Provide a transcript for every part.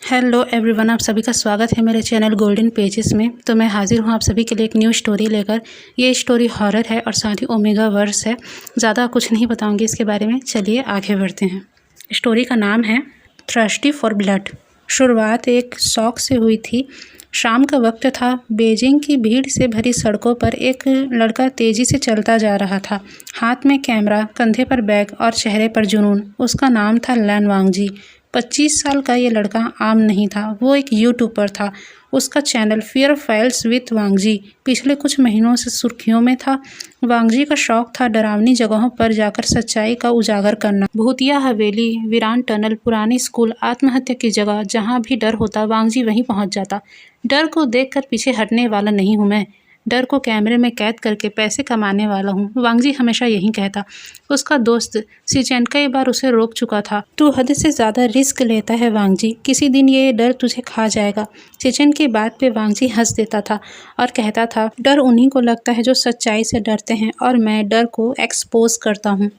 Hello everyone, आप सभी का स्वागत है मेरे चैनल गोल्डन पेजेस में। तो मैं हाजिर हूँ आप सभी के लिए एक न्यू स्टोरी लेकर। ये स्टोरी हॉरर है और साथ ही ओमेगा वर्स है। ज़्यादा कुछ नहीं बताऊँगी इसके बारे में, चलिए आगे बढ़ते हैं। स्टोरी का नाम है थर्स्टी फॉर ब्लड। शुरुआत एक शौक से हुई थी। शाम का वक्त था। बीजिंग की भीड़ से भरी सड़कों पर एक लड़का तेज़ी से चलता जा रहा था, हाथ में कैमरा, कंधे पर बैग और चेहरे पर जुनून। उसका नाम था लैन वांगजी। 25 साल का ये लड़का आम नहीं था, वो एक यूट्यूबर था। उसका चैनल फियर फाइल्स विथ वांगजी पिछले कुछ महीनों से सुर्खियों में था। वांगजी का शौक था डरावनी जगहों पर जाकर सच्चाई का उजागर करना। भूतिया हवेली, वीरान टनल, पुरानी स्कूल, आत्महत्या की जगह, जहाँ भी डर होता वांगजी वहीं पहुंच जाता। डर को देखकर पीछे हटने वाला नहीं हूँ मैं, डर को कैमरे में कैद करके पैसे कमाने वाला हूँ, वांगजी हमेशा यही कहता। उसका दोस्त सिचेन कई बार उसे रोक चुका था। तू हद से ज़्यादा रिस्क लेता है वांगजी, किसी दिन ये डर तुझे खा जाएगा। सिचेन की बात पे वांगजी हंस देता था और कहता था, डर उन्हीं को लगता है जो सच्चाई से डरते हैं और मैं डर को एक्सपोज करता हूँ।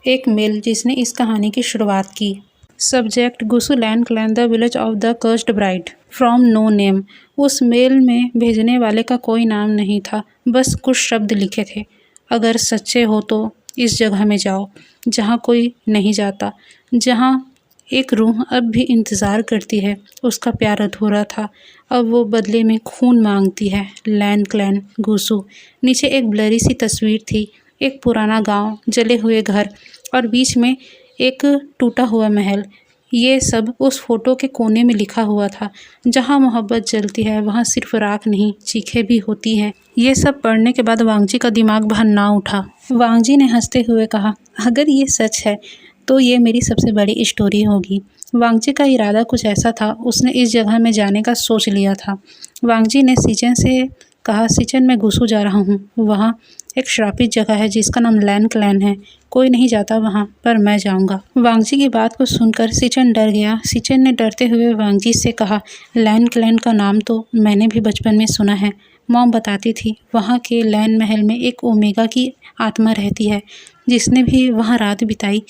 एक मेल जिसने इस कहानी की शुरुआत की। सब्जेक्ट गुसु लैन clan the village of the cursed bride from no name. उस मेल में भेजने वाले का कोई नाम नहीं था, बस कुछ शब्द लिखे थे। अगर सच्चे हो तो इस जगह में जाओ जहाँ कोई नहीं जाता, जहाँ एक रूह अब भी इंतज़ार करती है। उसका प्यार अधूरा था, अब वो बदले में खून मांगती है। लैन क्लैन गुसु। नीचे एक ब्लरी सी तस्वीर थी, एक पुराना गांव, जले हुए घर और बीच में एक टूटा हुआ महल। ये सब उस फोटो के कोने में लिखा हुआ था। जहाँ मोहब्बत जलती है वहाँ सिर्फ राख नहीं, चीखें भी होती हैं। ये सब पढ़ने के बाद वांगजी का दिमाग बाहर ना उठा। वांगजी ने हंसते हुए कहा, अगर ये सच है तो ये मेरी सबसे बड़ी स्टोरी होगी। वांगजी का इरादा कुछ ऐसा था, उसने इस जगह में जाने का सोच लिया था। वांगजी ने सिचेन से कहा, सिचेन मैं गुसु जा रहा हूँ, वहाँ एक श्रापित जगह है जिसका नाम लैन क्लैन है। कोई नहीं जाता वहाँ, पर मैं जाऊँगा। वांगजी की बात को सुनकर सिचेन डर गया। सिचेन ने डरते हुए वांगजी से कहा, लैन क्लैन का नाम तो मैंने भी बचपन में सुना है। मॉम बताती थी वहाँ के लैन महल में एक ओमेगा की आत्मा रहती है। जिसने भी वहाँ रात बिताई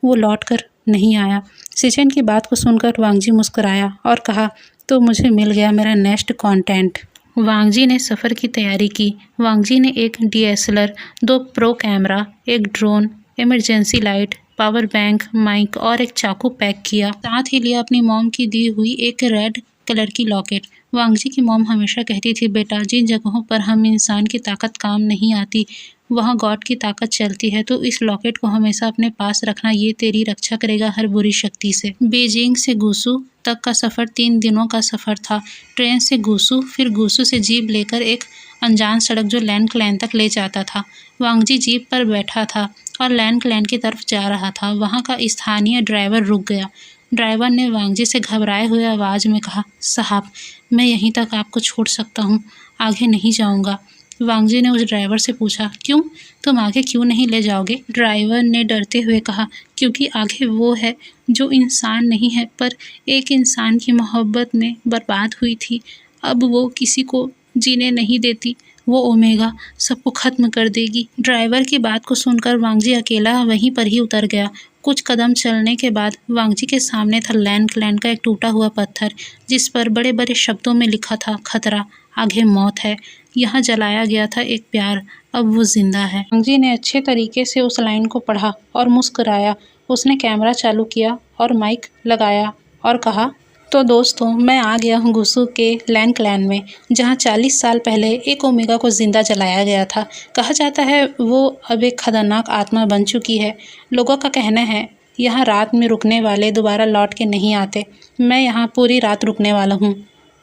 वो लौट कर नहीं आया। सिचेन की बात को सुनकर वांगजी मुस्कुराया और कहा, तो मुझे मिल गया मेरा नेक्स्ट कंटेंट। वांगजी ने सफ़र की तैयारी की। वांगजी ने एक DSLR, 2 प्रो कैमरा, एक drone, emergency light, power bank, mic और एक चाकू पैक किया। साथ ही लिया अपनी मॉम की दी हुई एक रेड कलर की लॉकेट। वांगजी की मॉम हमेशा कहती थी, बेटा जिन जगहों पर हम इंसान की ताकत काम नहीं आती वहाँ गॉड की ताकत चलती है, तो इस लॉकेट को हमेशा अपने पास रखना, ये तेरी रक्षा करेगा हर बुरी शक्ति से। बीजिंग से गुसु तक का सफ़र 3 दिनों का सफ़र था। ट्रेन से गुसु, फिर गुसु से जीप लेकर एक अनजान सड़क जो लैन क्लैन तक ले जाता था। वांगजी जीप पर बैठा था और लैन क्लैन की तरफ जा रहा था। वहाँ का स्थानीय ड्राइवर रुक गया। ड्राइवर ने वांगजी से घबराए हुए आवाज़ में कहा, साहब मैं यहीं तक आपको छोड़ सकता हूँ, आगे नहीं जाऊँगा। वांगजी ने उस ड्राइवर से पूछा, क्यों, तुम आगे क्यों नहीं ले जाओगे? ड्राइवर ने डरते हुए कहा, क्योंकि आगे वो है जो इंसान नहीं है पर एक इंसान की मोहब्बत में बर्बाद हुई थी। अब वो किसी को जीने नहीं देती, वो ओमेगा सबको ख़त्म कर देगी। ड्राइवर की बात को सुनकर वांगजी अकेला वहीं पर ही उतर गया। कुछ कदम चलने के बाद वांगजी के सामने था लैन क्लैन का एक टूटा हुआ पत्थर, जिस पर बड़े बड़े शब्दों में लिखा था, खतरा, आगे मौत है। यहाँ जलाया गया था एक प्यार, अब वो जिंदा है। वांगजी ने अच्छे तरीके से उस लाइन को पढ़ा और मुस्कुराया। उसने कैमरा चालू किया और माइक लगाया और कहा, तो दोस्तों मैं आ गया हूँ गुसु के लैन क्लैन में, जहाँ 40 साल पहले एक ओमेगा को जिंदा जलाया गया था। कहा जाता है वो अब एक खतरनाक आत्मा बन चुकी है। लोगों का कहना है यहाँ रात में रुकने वाले दोबारा लौट के नहीं आते। मैं यहाँ पूरी रात रुकने वाला हूँ,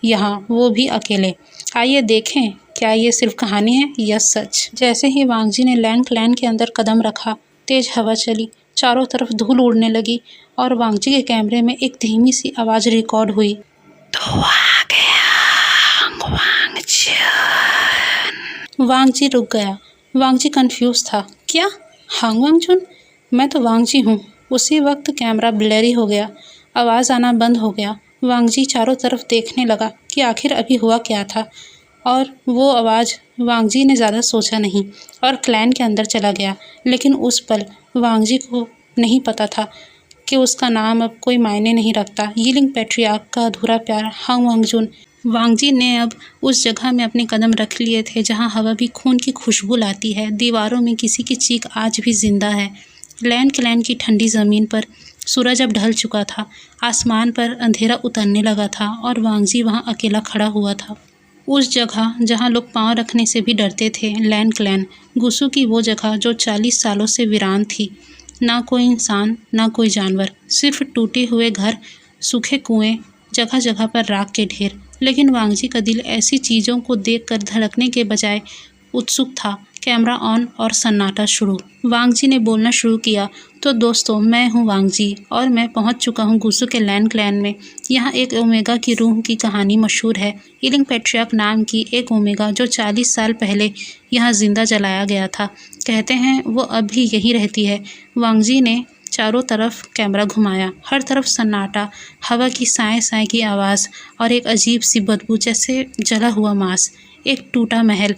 यहाँ वो भी अकेले। आइए देखें क्या ये सिर्फ कहानी है या सच। जैसे ही वांगजी ने लैन क्लैन के अंदर कदम रखा, तेज हवा चली, चारों तरफ धूल उड़ने लगी और वांगजी के कैमरे में एक धीमी सी आवाज़ रिकॉर्ड हुई, तो आ गया वांगजी। वांगजी रुक गया। वांगजी कंफ्यूज था, क्या हांग वांगचुन? मैं तो वांगजी हूँ। उसी वक्त कैमरा ब्लरी हो गया, आवाज़ आना बंद हो गया। वांगजी चारों तरफ देखने लगा कि आखिर अभी हुआ क्या था, और वो आवाज़ वांगजी ने ज़्यादा सोचा नहीं और क्लैन के अंदर चला गया। लेकिन उस पल वांगजी को नहीं पता था कि उसका नाम अब कोई मायने नहीं रखता। यिलिंग पैट्रियार्क का अधूरा प्यार हांग वांगजुन। वांगजी ने अब उस जगह में अपने कदम रख लिए थे जहां हवा भी खून की खुशबू लाती है। दीवारों में किसी की चीख आज भी जिंदा है। लैंड क्लैन की ठंडी ज़मीन पर सूरज अब ढल चुका था। आसमान पर अंधेरा उतरने लगा था और वांगजी वहां अकेला खड़ा हुआ था। उस जगह जहां लोग पांव रखने से भी डरते थे, लैंड क्लैन गुसू की वो जगह जो 40 सालों से वीरान थी। ना कोई इंसान, ना कोई जानवर, सिर्फ टूटे हुए घर, सूखे कुएं, जगह जगह पर राख के ढेर। लेकिन वांगजी का दिल ऐसी चीज़ों को देखकर धड़कने के बजाय उत्सुक था। कैमरा ऑन और सन्नाटा शुरू। वांगजी ने बोलना शुरू किया, तो दोस्तों, मैं हूँ वांगजी और मैं पहुँच चुका हूँ गुसू के लैंड क्लैन में। यहाँ एक ओमेगा की रूह की कहानी मशहूर है। यिलिंग पैट्रियार्क नाम की एक ओमेगा जो 40 साल पहले यहाँ जिंदा जलाया गया था। कहते हैं वो अब भी यहीं रहती है। वांगजी ने चारों तरफ कैमरा घुमाया। हर तरफ सन्नाटा, हवा की साए साए की आवाज़ और एक अजीब सी बदबू जैसे जला हुआ मांस। एक टूटा महल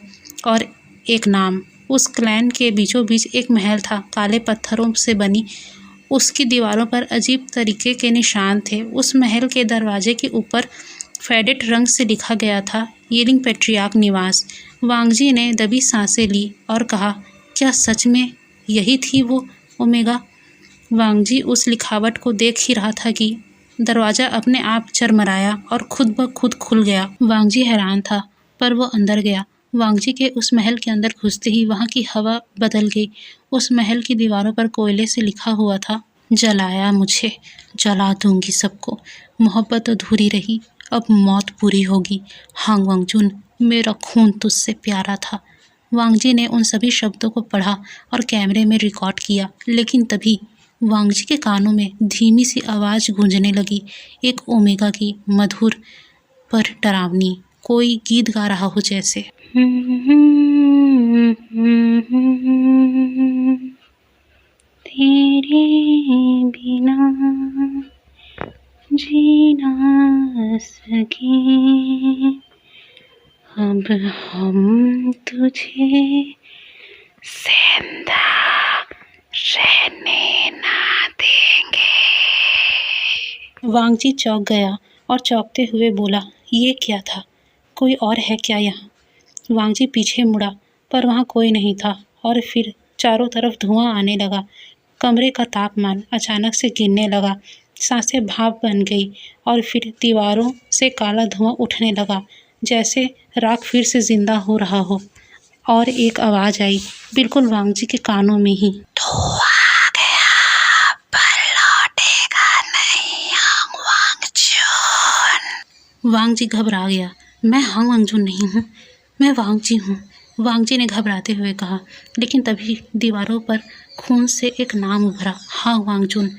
और एक नाम। उस क्लैन के बीचों बीच एक महल था, काले पत्थरों से बनी। उसकी दीवारों पर अजीब तरीके के निशान थे। उस महल के दरवाजे के ऊपर फेडेड रंग से लिखा गया था, यिलिंग पैट्रियार्क निवास। वांगजी ने दबी सांसें ली और कहा, क्या सच में यही थी वो ओमेगा? वांगजी उस लिखावट को देख ही रहा था कि दरवाज़ा अपने आप चरमराया और खुद ब खुद खुल गया। वांगजी हैरान था, पर वो अंदर गया। वांगजी के उस महल के अंदर घुसते ही वहाँ की हवा बदल गई। उस महल की दीवारों पर कोयले से लिखा हुआ था, जलाया मुझे, जला दूंगी सबको। मोहब्बत अधूरी रही, अब मौत पूरी होगी। हांग वांगजुन, मेरा खून तुझसे प्यारा था। वांगजी ने उन सभी शब्दों को पढ़ा और कैमरे में रिकॉर्ड किया। लेकिन तभी वांगजी के कानों में धीमी सी आवाज़ गूंजने लगी, एक ओमेगा की, मधुर पर डरावनी, कोई गीत गा रहा हो जैसे। तेरे बिना जी ना सके अब हम तुझे जिंदा रहने ना देंगे। वांगजी चौंक गया और चौंकते हुए बोला, ये क्या था? कोई और है क्या यहाँ? वांगजी पीछे मुड़ा, पर वहाँ कोई नहीं था। और फिर चारों तरफ धुआं आने लगा। कमरे का तापमान अचानक से गिरने लगा। सांसें भाप बन गई और फिर दीवारों से काला धुआं उठने लगा, जैसे राख फिर से जिंदा हो रहा हो। और एक आवाज़ आई, बिल्कुल वांगजी के कानों में ही, तो आ गया, पर लौटेगा नहीं हांग वांगजुन। वांगजी घबरा गया। मैं हांग वांगजुन नहीं हूँ, मैं वांगजी हूँ, वांगजी ने घबराते हुए कहा। लेकिन तभी दीवारों पर खून से एक नाम उभरा, हांग वांगजुन।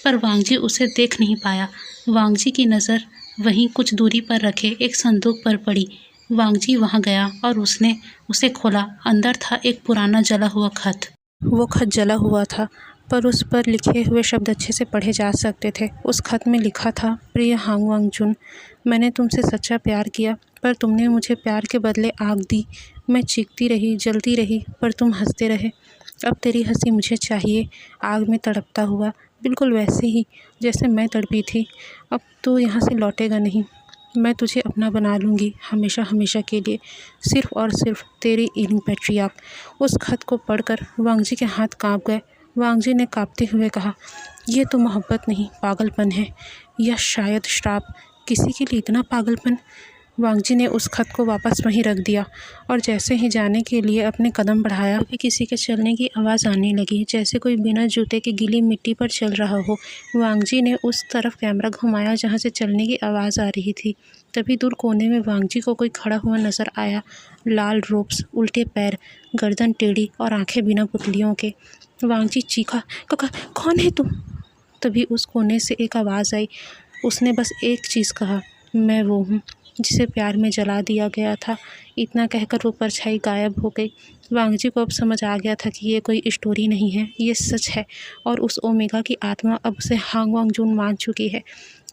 पर वांगजी उसे देख नहीं पाया। वांगजी की नज़र वहीं कुछ दूरी पर रखे एक संदूक पर पड़ी। वांगजी वहां गया और उसने उसे खोला। अंदर था एक पुराना जला हुआ खत। वो खत जला हुआ था, पर उस पर लिखे हुए शब्द अच्छे से पढ़े जा सकते थे। उस खत में लिखा था, प्रिय हांग वांगजुन, मैंने तुमसे सच्चा प्यार किया, पर तुमने मुझे प्यार के बदले आग दी। मैं चीखती रही, जलती रही, पर तुम हंसते रहे। अब तेरी हंसी मुझे चाहिए, आग में तड़पता हुआ, बिल्कुल वैसे ही जैसे मैं तड़पी थी। अब तू यहाँ से लौटेगा नहीं। मैं तुझे अपना बना लूँगी, हमेशा हमेशा के लिए, सिर्फ़ और सिर्फ तेरी यिलिंग पैट्रियार्क। उस खत को पढ़कर वांगजी के हाथ काँप गए। वांगजी ने काँपते हुए कहा, ये तो मोहब्बत नहीं, पागलपन है, या शायद श्राप। किसी के लिए इतना पागलपन? वांगजी ने उस खत को वापस वहीं रख दिया और जैसे ही जाने के लिए अपने कदम बढ़ाया, फिर किसी के चलने की आवाज़ आने लगी, जैसे कोई बिना जूते के गीली मिट्टी पर चल रहा हो। वांगजी ने उस तरफ कैमरा घुमाया जहाँ से चलने की आवाज़ आ रही थी। तभी दूर कोने में वांगजी को कोई खड़ा हुआ नजर आया। लाल रोब्स, उल्टे पैर, गर्दन टेढ़ी और आंखें बिना पुतलियों के। वांगजी चीखा, काका, कौन है तुम? तभी उस कोने से एक आवाज़ आई। उसने बस एक चीज़ कहा, मैं वो हूँ जिसे प्यार में जला दिया गया था। इतना कहकर वो परछाई गायब हो गई। वांगजी को अब समझ आ गया था कि ये कोई स्टोरी नहीं है, ये सच है। और उस ओमेगा की आत्मा अब उसे हांग वांगजुन मान चुकी है।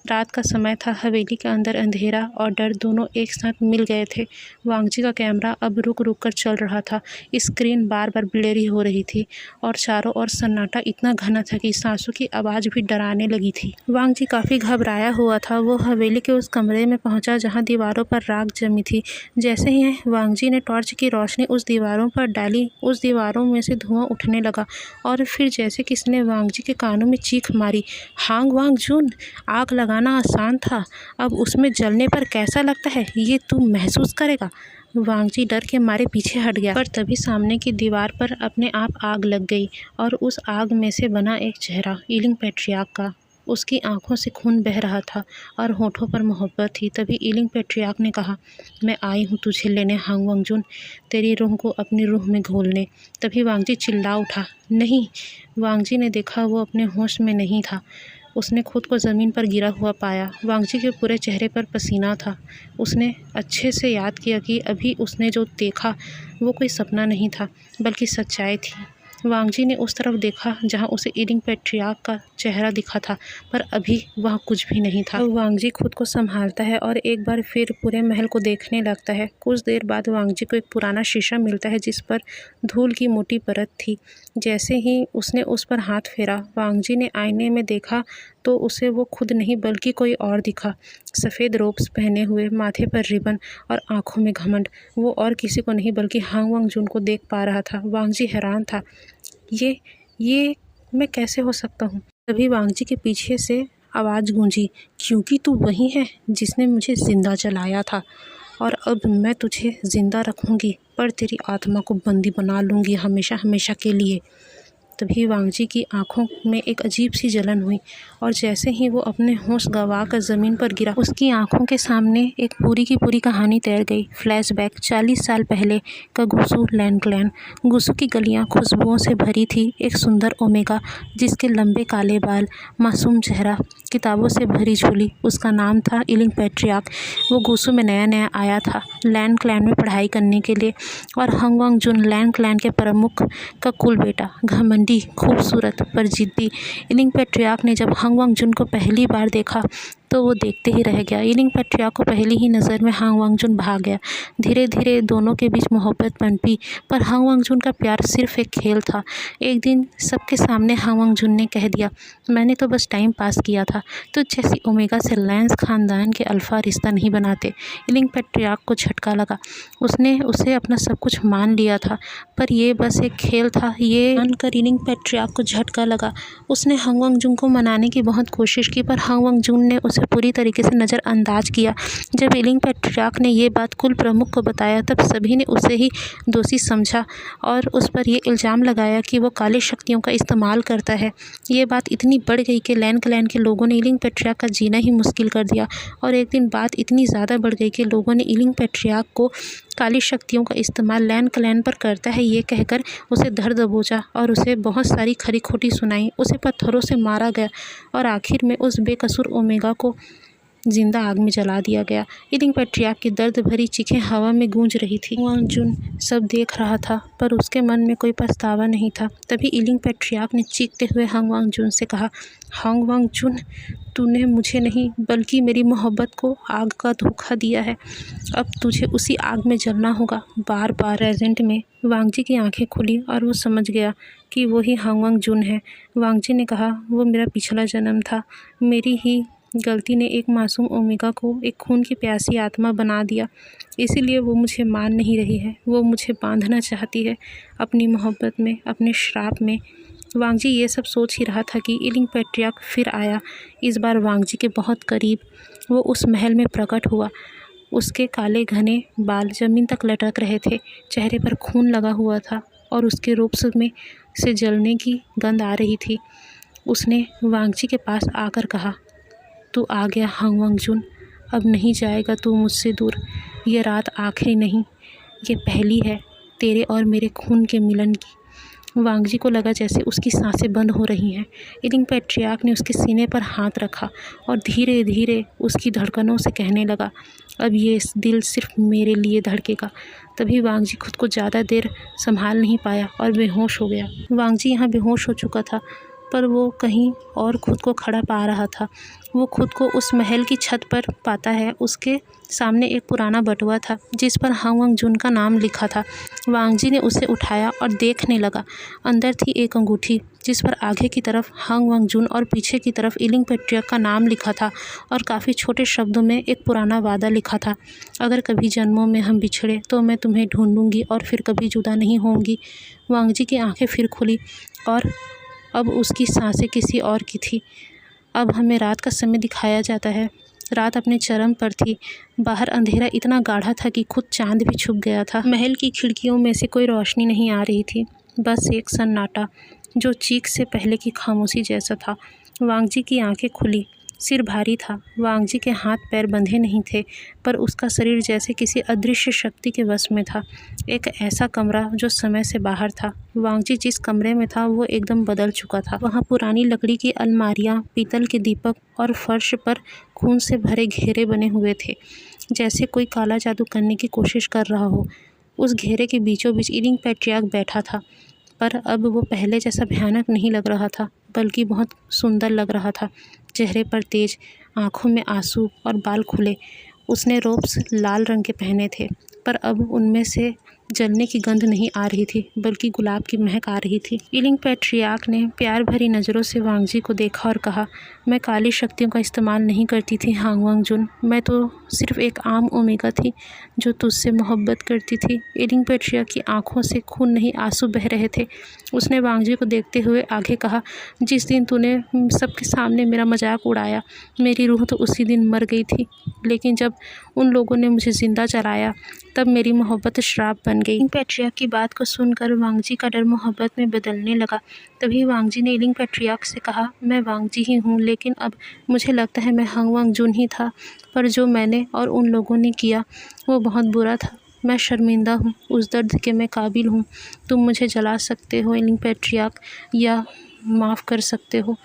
रात का समय था। हवेली के अंदर अंधेरा और डर दोनों एक साथ मिल गए थे। वांगजी का कैमरा अब रुक रुक कर चल रहा था। स्क्रीन बार बार ब्लेरी हो रही थी और चारों ओर सन्नाटा इतना घना था कि सांसों की आवाज़ भी डराने लगी थी। वांगजी काफ़ी घबराया हुआ था। वो हवेली के उस कमरे में पहुंचा जहां दीवारों पर राख जमी थी। जैसे ही वांगजी ने टॉर्च की रोशनी उस दीवारों पर डाली, उस दीवारों में से धुआं उठने लगा और फिर जैसे किसी ने वांगजी के कानों में चीख मारी, हांग वांगजुन, आग लगाना आसान था, अब उसमें जलने पर कैसा लगता है ये तू महसूस करेगा। वांगजी डर के मारे पीछे हट गया, पर तभी सामने की दीवार पर अपने आप आग लग गई और उस आग में से बना एक चेहरा ईलिंग पैट्रियार्क का। उसकी आंखों से खून बह रहा था और होठों पर मोहब्बत थी। तभी ईलिंग पैट्रियार्क ने कहा, मैं आई हूँ तुझे लेने हांग वांगजुन, तेरी रूह को अपनी रूह में घोलने। तभी वांगजी चिल्ला उठा, नहीं। वांगजी ने देखा वो अपने होश में नहीं था। उसने खुद को ज़मीन पर गिरा हुआ पाया। वांगजी के पूरे चेहरे पर पसीना था। उसने अच्छे से याद किया कि अभी उसने जो देखा वो कोई सपना नहीं था बल्कि सच्चाई थी। वांगजी ने उस तरफ देखा जहां उसे ईलिंग पैट्रियार्क का चेहरा दिखा था, पर अभी वह कुछ भी नहीं था। वांगजी खुद को संभालता है और एक बार फिर पूरे महल को देखने लगता है। कुछ देर बाद वांगजी को एक पुराना शीशा मिलता है जिस पर धूल की मोटी परत थी। जैसे ही उसने उस पर हाथ फेरा, वांगजी ने आईने में देखा तो उसे वो खुद नहीं बल्कि कोई और दिखा। सफ़ेद रोब्स पहने हुए, माथे पर रिबन और आंखों में घमंड। वो और किसी को नहीं बल्कि हांग वांगजुन को देख पा रहा था। वांगजी हैरान था, ये मैं कैसे हो सकता हूँ। तभी वांगजी के पीछे से आवाज़ गूंजी, क्योंकि तू वही है जिसने मुझे जिंदा जलाया था और अब मैं तुझे ज़िंदा रखूँगी पर तेरी आत्मा को बंदी बना लूँगी हमेशा हमेशा के लिए। तभी वांगजी की आंखों में एक अजीब सी जलन हुई और जैसे ही वो अपने होश गंवा कर ज़मीन पर गिरा, उसकी आंखों के सामने एक पूरी की पूरी कहानी तैर गई। फ्लैशबैक 40 साल पहले का गुसु लैंडक्लैन। गुसु की गलियां खुशबुओं से भरी थी। एक सुंदर ओमेगा जिसके लंबे काले बाल, मासूम चेहरा, किताबों से भरी झोली, उसका नाम था ईलिंग पैट्रियार्क। वो गुसु में नया नया आया था लैंडक्लैन में पढ़ाई करने के लिए और हांग वांगजुन लैंडक्लैन के प्रमुख का कुल बेटा, घमंडी, खूबसूरत पर जिद्दी। ईलिंग पैट्रियार्क ने जब हांग वांगजुन को पहली बार देखा तो वो देखते ही रह गया। ईलिंग पैट्रियार्क को पहली ही नज़र में हांग वांगजुन भाग गया। धीरे धीरे दोनों के बीच मोहब्बत पनपी, पर हांग वांगजुन का प्यार सिर्फ एक खेल था। एक दिन सबके सामने हांग वांगजुन ने कह दिया, मैंने तो बस टाइम पास किया था, तो जैसी ओमेगा से लैंस खानदान के अल्फा रिश्ता नहीं बनाते। ईलिंग पैट्रियार्क को झटका लगा। उसने उसे अपना सब कुछ मान लिया था, पर यह बस एक खेल था। ये मानकर ईलिंग पैट्रियार्क को झटका लगा। उसने हांग वांगजुन को मनाने की बहुत कोशिश की, पर हांग वांगजुन ने उसे पूरी तरीके से नज़रअंदाज किया। जब ईलिंग पैट्रियार्क ने ये बात कुल प्रमुख को बताया तब सभी ने उसे ही दोषी समझा और उस पर यह इल्ज़ाम लगाया कि वो काली शक्तियों का इस्तेमाल करता है। ये बात इतनी बढ़ गई कि लैंडक्लैन के लोगों ने ईलिंग पैट्रियार्क का जीना ही मुश्किल कर दिया और एक दिन बात इतनी ज़्यादा बढ़ गई कि लोगों ने ईलिंग पैट्रियार्क को काली शक्तियों का इस्तेमाल लैंडक्लैन पर करता है ये कहकर उसे धर दबोचा और उसे बहुत सारी खरी खोटी सुनाई। उसे पत्थरों से मारा गया और आखिर में उस बेकसूर ओमेगा को जिंदा आग में जला दिया गया। ईलिंग पैट्रियार्क की दर्द भरी चीखें हवा में गूंज रही थी। वांगजुन सब देख रहा था पर उसके मन में कोई पछतावा नहीं था। तभी ईलिंग पैट्रियार्क ने चीखते हुए हांग वांगजुन से कहा, हांग वांगजुन, तूने मुझे नहीं बल्कि मेरी मोहब्बत को आग का धोखा दिया है। अब तुझे उसी आग में जलना होगा। बार बार प्रेजेंट में वांगजी की आंखें खुली और वो समझ गया कि वही हांग वांगजुन है। वांगजी ने कहा, वो मेरा पिछला जन्म था। मेरी ही गलती ने एक मासूम ओमेगा को एक खून की प्यासी आत्मा बना दिया, इसीलिए वो मुझे मान नहीं रही है। वो मुझे बांधना चाहती है अपनी मोहब्बत में, अपने श्राप में। वांगजी ये सब सोच ही रहा था कि ईलिंग पैट्रियार्क फिर आया, इस बार वांगजी के बहुत करीब। वो उस महल में प्रकट हुआ। उसके काले घने बाल ज़मीन तक लटक रहे थे, चेहरे पर खून लगा हुआ था और उसके रूप में से जलने की गंध आ रही थी। उसने वांगजी के पास आकर कहा, तू आ गया हांग वांगजुन, अब नहीं जाएगा तू मुझसे दूर। ये रात आखिरी नहीं, ये पहली है तेरे और मेरे खून के मिलन की। वांगजी को लगा जैसे उसकी सांसें बंद हो रही हैं। ईलिंग पैट्रियार्क ने उसके सीने पर हाथ रखा और धीरे धीरे उसकी धड़कनों से कहने लगा, अब ये दिल सिर्फ मेरे लिए धड़केगा। तभी वांगजी खुद को ज़्यादा देर संभाल नहीं पाया और बेहोश हो गया। वांगजी यहाँ बेहोश हो चुका था, पर वो कहीं और खुद को खड़ा पा रहा था। वो खुद को उस महल की छत पर पाता है। उसके सामने एक पुराना बटुआ था जिस पर हांग वांगजुन का नाम लिखा था। वांग जी ने उसे उठाया और देखने लगा। अंदर थी एक अंगूठी जिस पर आगे की तरफ हांग वांगजुन और पीछे की तरफ इलिंग पैट्रियर्क का नाम लिखा था और काफ़ी छोटे शब्दों में एक पुराना वादा लिखा था। अगर कभी जन्मों में हम बिछड़े तो मैं तुम्हें ढूंढूंगी और फिर कभी जुदा नहीं होंगी। वांग जी की आंखें फिर खुली और अब उसकी सांसें किसी और की थी। अब हमें रात का समय दिखाया जाता है। रात अपने चरम पर थी। बाहर अंधेरा इतना गाढ़ा था कि खुद चांद भी छुप गया था। महल की खिड़कियों में से कोई रोशनी नहीं आ रही थी, बस एक सन्नाटा जो चीख से पहले की खामोशी जैसा था। वांग जी की आंखें खुली। सिर भारी था। वांग जी के हाथ पैर बंधे नहीं थे, पर उसका शरीर जैसे किसी अदृश्य शक्ति के वश में था। एक ऐसा कमरा जो समय से बाहर था। वांग जी जिस कमरे में था वो एकदम बदल चुका था। वहाँ पुरानी लकड़ी की अलमारियाँ, पीतल के दीपक और फर्श पर खून से भरे घेरे बने हुए थे, जैसे कोई काला जादू करने की कोशिश कर रहा हो। उस घेरे के बीचों बीच इलिंग पैट्रियर्क बैठा था, पर अब वो पहले जैसा भयानक नहीं लग रहा था, बल्कि बहुत सुंदर लग रहा था। चेहरे पर तेज, आंखों में आंसू और बाल खुले। उसने रोब्स लाल रंग के पहने थे, पर अब उनमें से जलने की गंध नहीं आ रही थी, बल्कि गुलाब की महक आ रही थी। इलिंग पैट्रियर्क ने प्यार भरी नज़रों से वांग जी को देखा और कहा, मैं काली शक्तियों का इस्तेमाल नहीं करती थी हांग वांगजुन। मैं तो सिर्फ एक आम ओमेगा थी जो तुझसे मोहब्बत करती थी। इलिंग पैट्रियर्क की आंखों से खून नहीं, आंसू बह रहे थे। उसने वांग जी को देखते हुए आगे कहा, जिस दिन तूने सबके सामने मेरा मजाक उड़ाया, मेरी रूह तो उसी दिन मर गई थी। लेकिन जब उन लोगों ने मुझे जिंदा जलाया, तब मेरी मोहब्बत श्राप बन गई। पैट्रियर्क की बात को सुनकर वांग जी का डर मोहब्बत में बदलने लगा। तभी वांग जी ने इलिंग पैट्रियर्क से कहा, मैं वांग जी ही हूँ, लेकिन अब मुझे लगता है मैं हांग वांगजुन ही था। पर जो मैंने और उन लोगों ने किया वो बहुत बुरा था। मैं शर्मिंदा हूँ, उस दर्द के मैं काबिल हूँ। तुम मुझे जला सकते हो इलिंग पैट्रियर्क, या माफ़ कर सकते हो।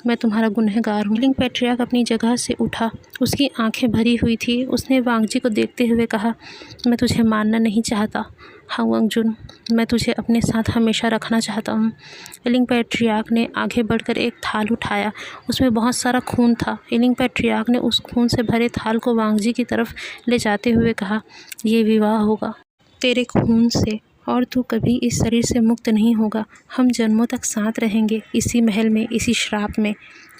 मैं तुम्हारा गुनहगार हूँ। इलिंग पैट्रियर्क अपनी जगह से उठा। उसकी आंखें भरी हुई थी। उसने वांग जी को देखते हुए कहा, मैं तुझे मारना नहीं चाहता हांग वांगजुन, मैं तुझे अपने साथ हमेशा रखना चाहता हूँ। इलिंग पैट्रियर्क ने आगे बढ़कर एक थाल उठाया। उसमें बहुत सारा खून था। इलिंग पैट्रियर्क ने उस खून से भरे थाल को वांग जी की तरफ ले जाते हुए कहा, ये विवाह होगा तेरे खून से, और तू कभी इस शरीर से मुक्त नहीं होगा। हम जन्मों तक साथ रहेंगे, इसी महल में, इसी श्राप में।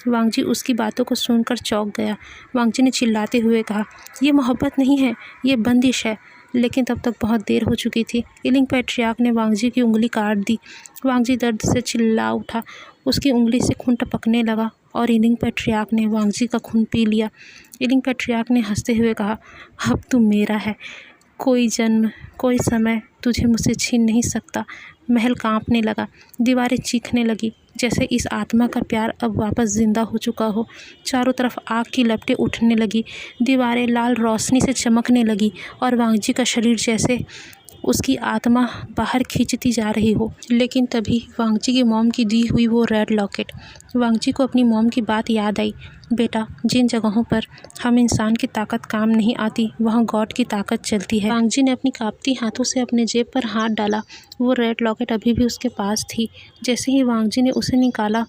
वांग जी उसकी बातों को सुनकर चौंक गया। वांग जी ने चिल्लाते हुए कहा, ये मोहब्बत नहीं है, ये बंदिश है। लेकिन तब तक बहुत देर हो चुकी थी। इलिंग पैट्रियर्क ने वांग जी की उंगली काट दी। वांग जी दर्द से चिल्ला उठा। उसकी उंगली से खून टपकने लगा और इलिंग पैट्रियर्क ने वांग जी का खून पी लिया। इलिंग पैट्रियर्क ने हंसते हुए कहा, अब तू मेरा है। कोई जन्म, कोई समय तुझे मुझसे छीन नहीं सकता। महल कांपने लगा। दीवारें चीखने लगी, जैसे इस आत्मा का प्यार अब वापस जिंदा हो चुका हो। चारों तरफ आग की लपटें उठने लगी। दीवारें लाल रोशनी से चमकने लगी और वांग जी का शरीर जैसे उसकी आत्मा बाहर खींचती जा रही हो। लेकिन तभी वांग जी की मॉम की दी हुई वो रेड लॉकेट। वांग जी को अपनी मॉम की बात याद आई, बेटा, जिन जगहों पर हम इंसान की ताकत काम नहीं आती, वहाँ गॉड की ताकत चलती है। वांग जी ने अपनी कांपती हाथों से अपने जेब पर हाथ डाला। वो रेड लॉकेट अभी भी उसके पास थी। जैसे ही वांग जी ने उसे निकाला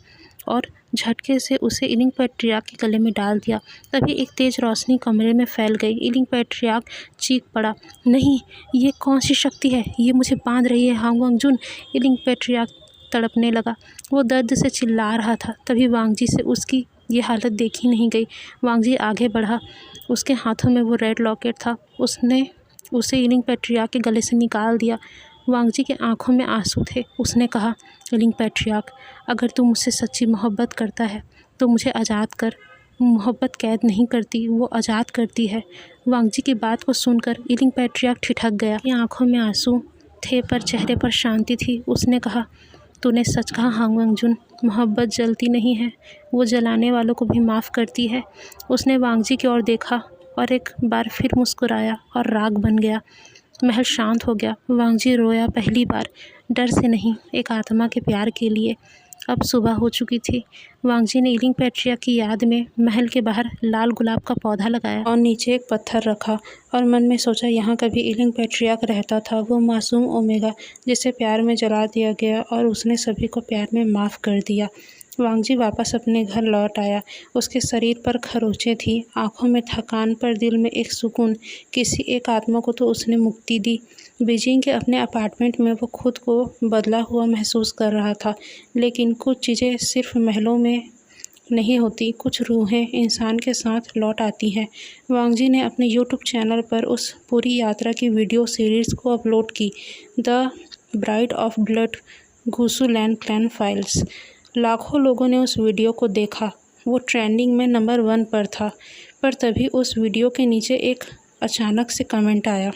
और झटके से उसे इलिंग पैट्रियर्क के गले में डाल दिया, तभी एक तेज रोशनी कमरे में फैल गई। इलिंग पैट्रियर्क चीख पड़ा, नहीं, ये कौन सी शक्ति है? ये मुझे बांध रही है हांग वांगजुन। इलिंग पैट्रियर्क तड़पने लगा। वो दर्द से चिल्ला रहा था। तभी वांग जी से उसकी ये हालत देखी नहीं गई। वांग जी आगे बढ़ा। उसके हाथों में वो रेड लॉकेट था। उसने उसे इलिंग पैट्रियर्क के गले से निकाल दिया। वांग जी की आंखों में आंसू थे। उसने कहा, इलिंग पैट्रियर्क, अगर तू मुझसे सच्ची मोहब्बत करता है तो मुझे आज़ाद कर। मोहब्बत कैद नहीं करती, वो आज़ाद करती है। वांग जी की बात को सुनकर इलिंग पैट्रियर्क ठिठक गया। उसकी आंखों में आंसू थे पर चेहरे पर शांति थी। उसने कहा, तूने सच कहा हांग वांगजुन, मोहब्बत जलती नहीं है, वो जलाने वालों को भी माफ़ करती है। उसने वांग जी की ओर देखा और एक बार फिर मुस्कुराया और राग बन गया। महल शांत हो गया। वांग जी रोया, पहली बार, डर से नहीं, एक आत्मा के प्यार के लिए। अब सुबह हो चुकी थी। वांग जी ने इलिंग पैट्रियर्क की याद में महल के बाहर लाल गुलाब का पौधा लगाया और नीचे एक पत्थर रखा और मन में सोचा, यहाँ कभी इलिंग पैट्रियर्क रहता था, वो मासूम ओमेगा जिसे प्यार में जला दिया गया और उसने सभी को प्यार में माफ़ कर दिया। वांगजी वापस अपने घर लौट आया। उसके शरीर पर खरोंचें थीं, आंखों में थकान, पर दिल में एक सुकून। किसी एक आत्मा को तो उसने मुक्ति दी। बीजिंग के अपने अपार्टमेंट में वो खुद को बदला हुआ महसूस कर रहा था। लेकिन कुछ चीज़ें सिर्फ महलों में नहीं होती, कुछ रूहें इंसान के साथ लौट आती हैं। वांगजी ने अपने यूट्यूब चैनल पर उस पूरी यात्रा की वीडियो सीरीज़ को अपलोड की, द ब्राइड ऑफ ब्लड गुसुलैंड क्लैन फाइल्स। लाखों लोगों ने उस वीडियो को देखा। वो ट्रेंडिंग में नंबर 1 पर था। पर तभी उस वीडियो के नीचे एक अचानक से कमेंट आया,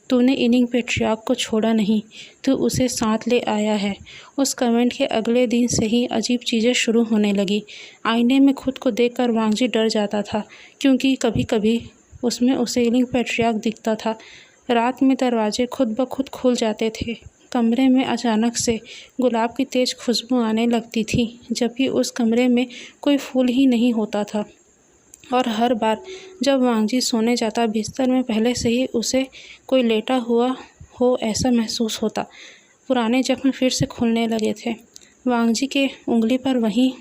तूने इलिंग पैट्रियार्क को छोड़ा नहीं, तू उसे साथ ले आया है। उस कमेंट के अगले दिन से ही अजीब चीज़ें शुरू होने लगी। आईने में खुद को देखकर वांगजी डर जाता था, क्योंकि कभी कभी उसमें उसे इलिंग पैट्रियार्क दिखता था। रात में दरवाजे खुद ब खुद खुल जाते थे। कमरे में अचानक से गुलाब की तेज़ खुशबू आने लगती थी, जबकि उस कमरे में कोई फूल ही नहीं होता था। और हर बार जब वांगजी सोने जाता, बिस्तर में पहले से ही उसे कोई लेटा हुआ हो ऐसा महसूस होता। पुराने जख्म फिर से खुलने लगे थे। वांगजी के उंगली पर वहीं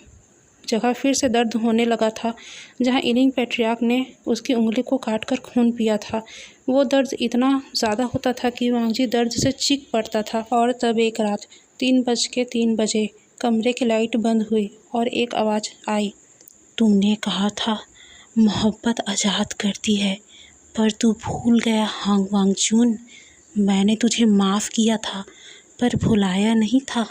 जगह फिर से दर्द होने लगा था जहां इलिंग पैट्रियार्क ने उसकी उंगली को काटकर खून पिया था। वो दर्द इतना ज़्यादा होता था कि वांगजी दर्द से चीख पड़ता था। और तब एक रात 3:03 कमरे की लाइट बंद हुई और एक आवाज़ आई, तूने कहा था मोहब्बत आज़ाद करती है, पर तू भूल गया हांग वांगचून। मैंने तुझे माफ़ किया था, पर भुलाया नहीं था।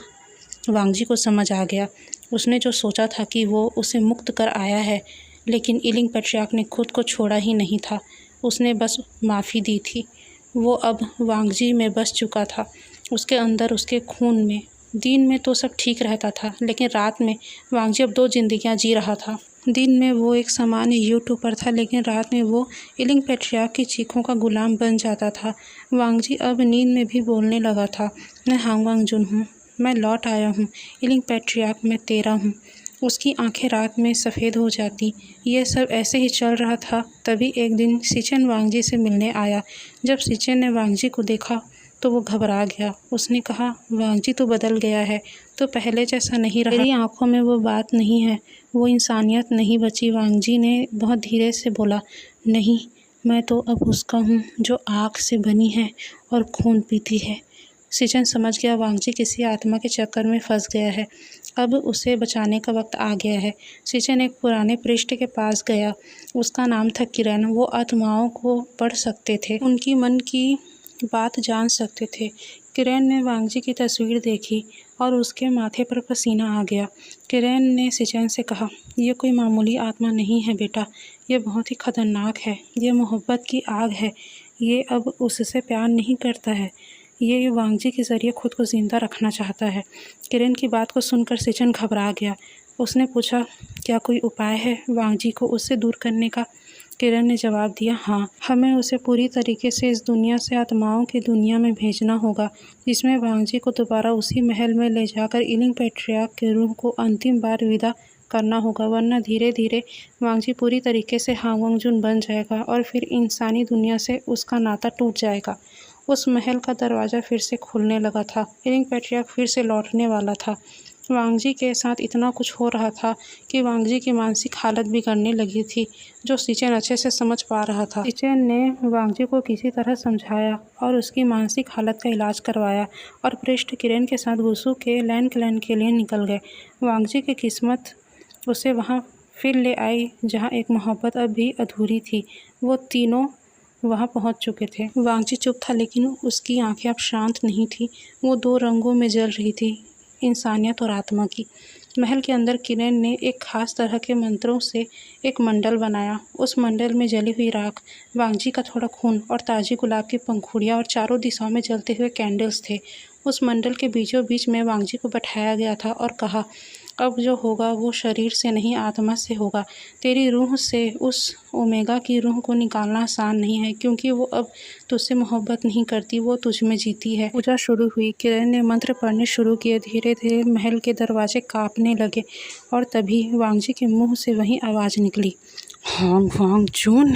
वांगजी को समझ आ गया। उसने जो सोचा था कि वो उसे मुक्त कर आया है, लेकिन इलिंग पैट्रियार्क ने खुद को छोड़ा ही नहीं था। उसने बस माफ़ी दी थी। वो अब वांगजी में बस चुका था, उसके अंदर, उसके खून में। दिन में तो सब ठीक रहता था, लेकिन रात में वांगजी अब 2 जिंदगियां जी रहा था। दिन में वो एक सामान्य यूट्यूबर था, लेकिन रात में वो इलिंग पैट्रियार्क की चीखों का गुलाम बन जाता था। वांगजी अब नींद में भी बोलने लगा था, मैं हांग वांगचून हूँ, मैं लौट आया हूँ, इलिंग पैट्रियार्क, मैं तेरा हूँ। उसकी आंखें रात में सफ़ेद हो जाती। ये सब ऐसे ही चल रहा था। तभी एक दिन सिचेन वांगजी से मिलने आया। जब सिचेन ने वांगजी को देखा तो वो घबरा गया। उसने कहा, वांगजी तो बदल गया है, तो पहले जैसा नहीं रहा। मेरी आंखों में वो बात नहीं है, वो इंसानियत नहीं बची। वांगजी ने बहुत धीरे से बोला, नहीं, मैं तो अब उसका हूँ जो आग से बनी है और खून पीती है। सिचेन समझ गया वांगजी किसी आत्मा के चक्कर में फंस गया है। अब उसे बचाने का वक्त आ गया है। सिचेन एक पुराने पृष्ठ के पास गया। उसका नाम था किरण। वो आत्माओं को पढ़ सकते थे, उनकी मन की बात जान सकते थे। किरण ने वांगजी की तस्वीर देखी और उसके माथे पर पसीना आ गया। किरण ने सिचेन से कहा, यह कोई मामूली आत्मा नहीं है बेटा, यह बहुत ही खतरनाक है। यह मोहब्बत की आग है। ये अब उससे प्यार नहीं करता है, ये वांगजी के ज़रिए खुद को ज़िंदा रखना चाहता है। किरण की बात को सुनकर सिचेन घबरा गया। उसने पूछा, क्या कोई उपाय है वांगजी को उससे दूर करने का? किरण ने जवाब दिया, हाँ, हमें उसे पूरी तरीके से इस दुनिया से आत्माओं की दुनिया में भेजना होगा, जिसमें वांगजी को दोबारा उसी महल में ले जाकर इलिंग पैट्रियार्क के रूह को अंतिम बार विदा करना होगा, वरना धीरे धीरे वांगजी पूरी तरीके से हांग वांगचून बन जाएगा और फिर इंसानी दुनिया से उसका नाता टूट जाएगा। उस महल का दरवाज़ा फिर से खुलने लगा था। इलिंग पैट्रियार्क फिर से लौटने वाला था। वांगजी के साथ इतना कुछ हो रहा था कि वांगजी की मानसिक हालत बिगड़ने लगी थी, जो सिचेन अच्छे से समझ पा रहा था। सिचेन ने वांगजी को किसी तरह समझाया और उसकी मानसिक हालत का इलाज करवाया और पृष्ठ किरण के साथ गुसू के लैंड क्लैन के लिए निकल गए। वांगजी की किस्मत उसे वहाँ फिर ले आई जहाँ एक मोहब्बत अब भी अधूरी थी। वो तीनों वहाँ पहुँच चुके थे। वांगजी चुप था, लेकिन उसकी आंखें अब शांत नहीं थी। वो 2 रंगों में जल रही थी, इंसानियत और आत्मा की। महल के अंदर किरण ने एक खास तरह के मंत्रों से एक मंडल बनाया। उस मंडल में जली हुई राख, वांगजी का थोड़ा खून और ताज़ी गुलाब की पंखुड़ियाँ और चारों दिशाओं में जलते हुए कैंडल्स थे। उस मंडल के बीचों बीच में वांगजी को बैठाया गया था और कहा, अब जो होगा वो शरीर से नहीं, आत्मा से होगा। तेरी रूह से उस ओमेगा की रूह को निकालना आसान नहीं है, क्योंकि वो अब तुझसे मोहब्बत नहीं करती, वो तुझ में जीती है। पूजा शुरू हुई। किरण ने मंत्र पढ़ने शुरू किए। धीरे धीरे महल के दरवाजे कांपने लगे और तभी वांगजी के मुंह से वही आवाज़ निकली, हांग वांगचून,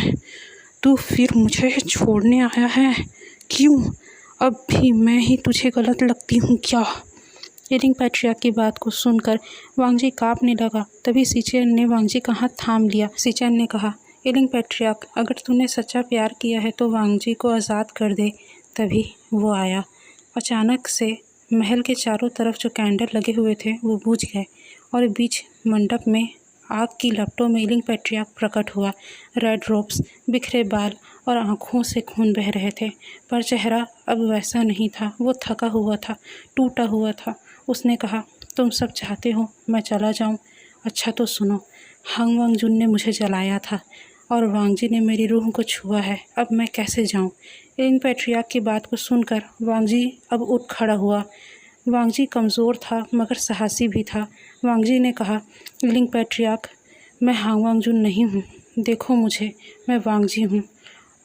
तू फिर मुझे छोड़ने आया है? क्यों? अब भी मैं ही तुझे गलत लगती हूँ क्या? एलिंग पैट्रियार्क की बात को सुनकर वांग जी काँपने लगा। तभी सीचेन ने वांग जी का हाथ थाम लिया। सीचेन ने कहा, एलिंग पैट्रियार्क, अगर तूने सच्चा प्यार किया है तो वांग जी को आज़ाद कर दे। तभी वो आया। अचानक से महल के चारों तरफ जो कैंडल लगे हुए थे वो बुझ गए और बीच मंडप में आग की लपटों में एलिंग पैट्रियार्क प्रकट हुआ। रेड रोब्स, बिखरे बाल और आँखों से खून बह रहे थे, पर चेहरा अब वैसा नहीं था। वो थका हुआ था, टूटा हुआ था। उसने कहा, तुम सब चाहते हो मैं चला जाऊं? अच्छा तो सुनो, हांग वांगजुन ने मुझे जलाया था और वांग जी ने मेरी रूह को छुआ है। अब मैं कैसे जाऊं? एलिंग पैट्रियार्क की बात को सुनकर वांग जी अब उठ खड़ा हुआ। वांग जी कमज़ोर था मगर साहसी भी था। वांग जी ने कहा, एलिंग पैट्रियार्क, मैं हांग वांगजुन नहीं हूँ। देखो मुझे, मैं वांग जी हूँ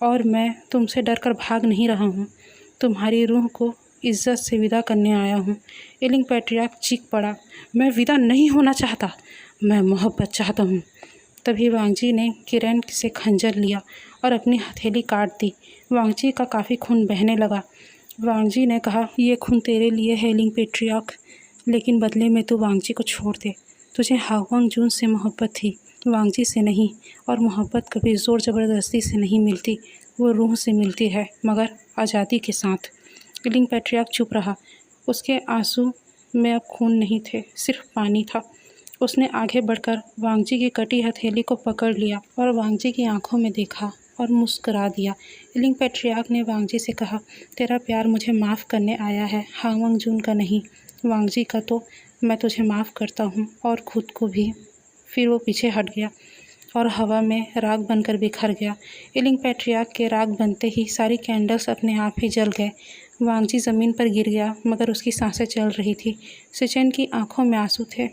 और मैं तुमसे डरकर भाग नहीं रहा हूँ। तुम्हारी रूह को इज्जत से विदा करने आया हूँ। एलिंग पैट्रियार्क चीख पड़ा, मैं विदा नहीं होना चाहता, मैं मोहब्बत चाहता हूँ। तभी वांग जी ने किरण से खंजर लिया और अपनी हथेली काट दी। वांग जी का काफ़ी खून बहने लगा। वांग जी ने कहा, ये खून तेरे लिए है एलिंग पैट्रियार्क, लेकिन बदले में तू वांग जी को छोड़ दे। तुझे हांग वांगजुन से मोहब्बत थी, वांग जी से नहीं। और मोहब्बत कभी ज़ोर ज़बरदस्ती से नहीं मिलती, वो रूह से मिलती है, मगर आज़ादी के साथ। एलिंग पैट्रियार्क चुप रहा। उसके आंसू में अब खून नहीं थे, सिर्फ पानी था। उसने आगे बढ़कर वांग जी की कटी हथेली को पकड़ लिया और वांग जी की आंखों में देखा और मुस्कुरा दिया। एलिंग पैट्रियार्क ने वांग जी से कहा, तेरा प्यार मुझे माफ़ करने आया है, हांग वांगजुन का नहीं। वांग जी का तो मैं तुझे माफ़ करता हूँ और ख़ुद को भी। फिर वो पीछे हट गया और हवा में राख बनकर बिखर गया। एलिंग पैट्रियार्क के राख बनते ही सारी कैंडल्स अपने आप ही जल गए। वांग जी ज़मीन पर गिर गया मगर उसकी सांसें चल रही थी। सीचेन की आंखों में आंसू थे,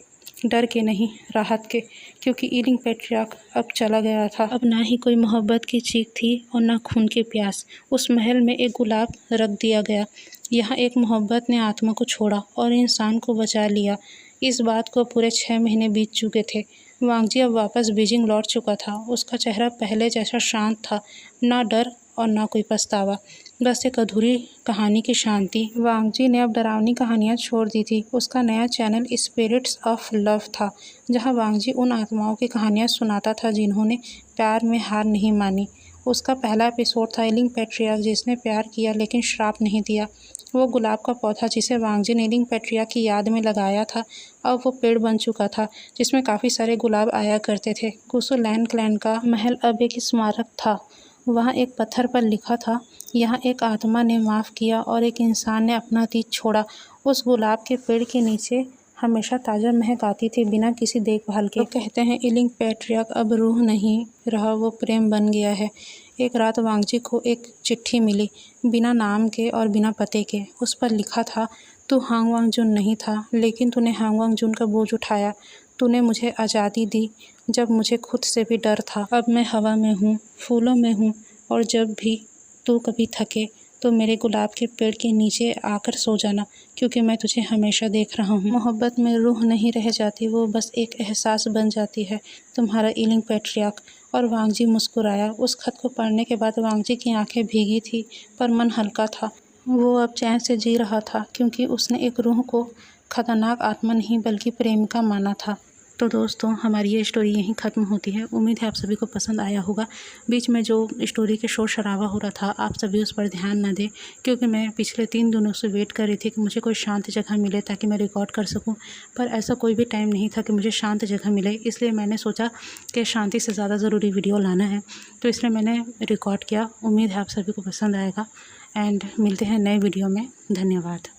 डर के नहीं, राहत के, क्योंकि एलिंग पैट्रियार्क अब चला गया था। अब ना ही कोई मोहब्बत की चीख थी और ना खून की प्यास। उस महल में एक गुलाब रख दिया गया। यहाँ एक मोहब्बत ने आत्मा को छोड़ा और इंसान को बचा लिया। इस बात को पूरे 6 महीने बीत चुके थे। वांग जी अब वापस बीजिंग लौट चुका था। उसका चेहरा पहले जैसा शांत था, ना डर और ना कोई पछतावा, बस एक अधूरी कहानी की शांति। वांग जी ने अब डरावनी कहानियाँ छोड़ दी थी। उसका नया चैनल स्पिरिट्स ऑफ लव था, जहाँ वांग जी उन आत्माओं की कहानियाँ सुनाता था जिन्होंने प्यार में हार नहीं मानी। उसका पहला एपिसोड था एलिंग पैट्रियार्क, जिसने प्यार किया लेकिन श्राप नहीं दिया। वो गुलाब का पौधा जिसे वांग जी ने एलिंग पैट्रियार्क की याद में लगाया था, अब वो पेड़ बन चुका था जिसमें काफ़ी सारे गुलाब आया करते थे। कुसु लैन क्लैन का महल अब एक स्मारक था। वहाँ एक पत्थर पर लिखा था, यहाँ एक आत्मा ने माफ़ किया और एक इंसान ने अपना अतीत छोड़ा। उस गुलाब के पेड़ के नीचे हमेशा ताज़ा महक आती थी, बिना किसी देखभाल के। तो कहते हैं एलिंग पैट्रियार्क अब रूह नहीं रहा, वो प्रेम बन गया है। एक रात वांग जी को एक चिट्ठी मिली, बिना नाम के और बिना पते के। उस पर लिखा था, तू हांग वांगजुन नहीं था, लेकिन तूने हांग वांगजुन का बोझ उठाया। तूने मुझे आज़ादी दी जब मुझे खुद से भी डर था। अब मैं हवा में हूँ, फूलों में हूँ, और जब भी तू कभी थके तो मेरे गुलाब के पेड़ के नीचे आकर सो जाना, क्योंकि मैं तुझे हमेशा देख रहा हूँ। मोहब्बत में रूह नहीं रह जाती, वो बस एक एहसास बन जाती है। तुम्हारा एलिंग पैट्रियार्क। और वांग जी मुस्कुराया। उस खत को पढ़ने के बाद वांग जी की आंखें भीगी थी, पर मन हल्का था। वो अब चैन से जी रहा था, क्योंकि उसने एक रूह को खतरनाक आत्मा नहीं बल्कि प्रेमिका माना था। तो दोस्तों, हमारी ये स्टोरी यहीं ख़त्म होती है। उम्मीद है आप सभी को पसंद आया होगा। बीच में जो स्टोरी के शोर शराबा हो रहा था, आप सभी उस पर ध्यान न दें, क्योंकि मैं पिछले 3 दिनों से वेट कर रही थी कि मुझे कोई शांत जगह मिले ताकि मैं रिकॉर्ड कर सकूं, पर ऐसा कोई भी टाइम नहीं था कि मुझे शांत जगह मिले। इसलिए मैंने सोचा कि शांति से ज़्यादा ज़रूरी वीडियो लाना है, तो इसलिए मैंने रिकॉर्ड किया। उम्मीद है आप सभी को पसंद आएगा एंड मिलते हैं नए वीडियो में। धन्यवाद।